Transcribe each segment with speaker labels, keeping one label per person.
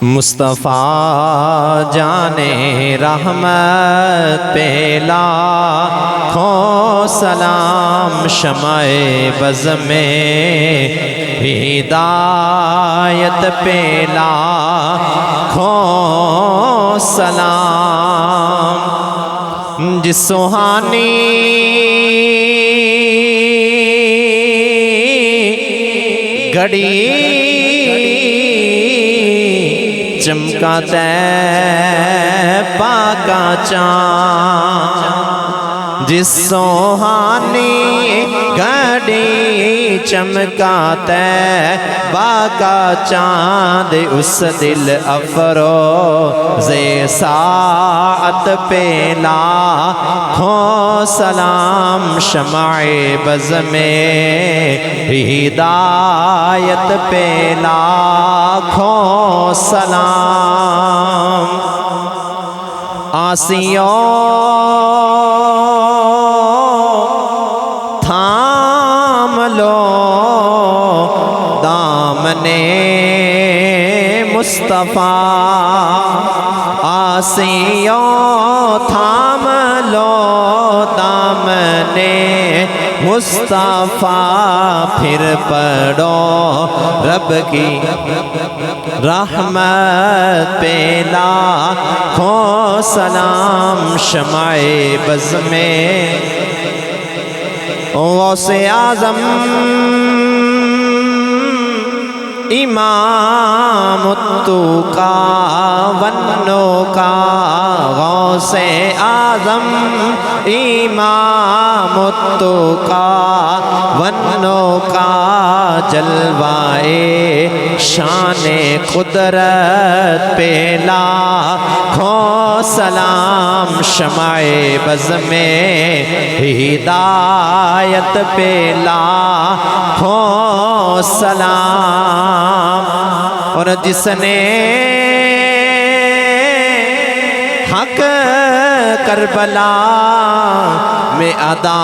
Speaker 1: مصطفیٰ جانے رحمت پہ لاکھوں سلام، شمع بز میں ہدایت پہ لاکھوں سلام۔ جس سہانی گھڑی چمکا طیبہ کا چاند، جس سہانی گھڑی چمکا طیبہ کا چاند، اس دل افروز ساعت پہ لاکھوں سلام، شمع بز میں ہدایت پہ لاکھوں سلام۔ آسیوں تھام لو دامنے مصطفیٰ، آسیوں تھام لو دامنے مصطفیٰ، پھر پڑھو رب کی رحمت پہ لاکھوں سلام، شمع بز میں غوث اعظم امام التقیٰ والنقیٰ، غوث اعظم امام التقیٰ والنقیٰ، جلوائے شان قدرت پہ لاکھوں سلام، شمع بز میں ہدایت پہ لاکھوں سلام۔ اور جس نے حق کربلا میں ادا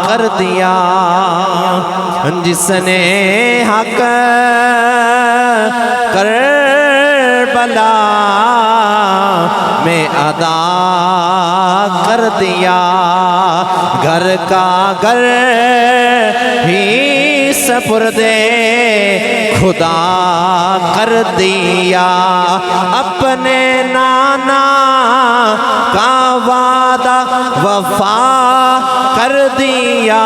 Speaker 1: کر دیا، جس نے حق کربلا میں ادا کر دیا، گھر کا گھر ہی سپردے خدا کر دیا، اپنے نانا کا وعدہ وفا کر دیا،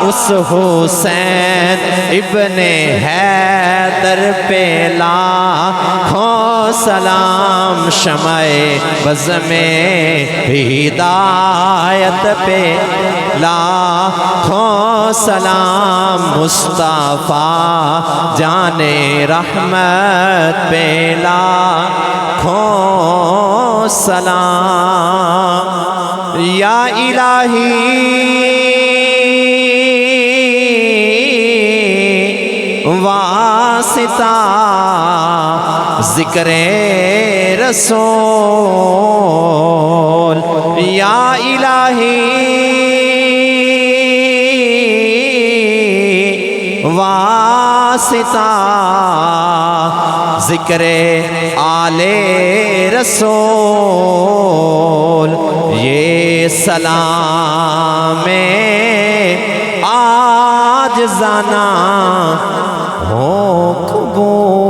Speaker 1: اس حسین ابن حیدر پہ لاکھوں سلام، شمع بز میں ہدایت پہ لاکھوں سلام، مصطفیٰ جانے رحمت پہ لاکھوں سلام۔ یا الہی واسطہ ذکر رسول، یا الہی واسطہ ذکر آل رسول، یہ سلام عاجزانہ ہو قبول۔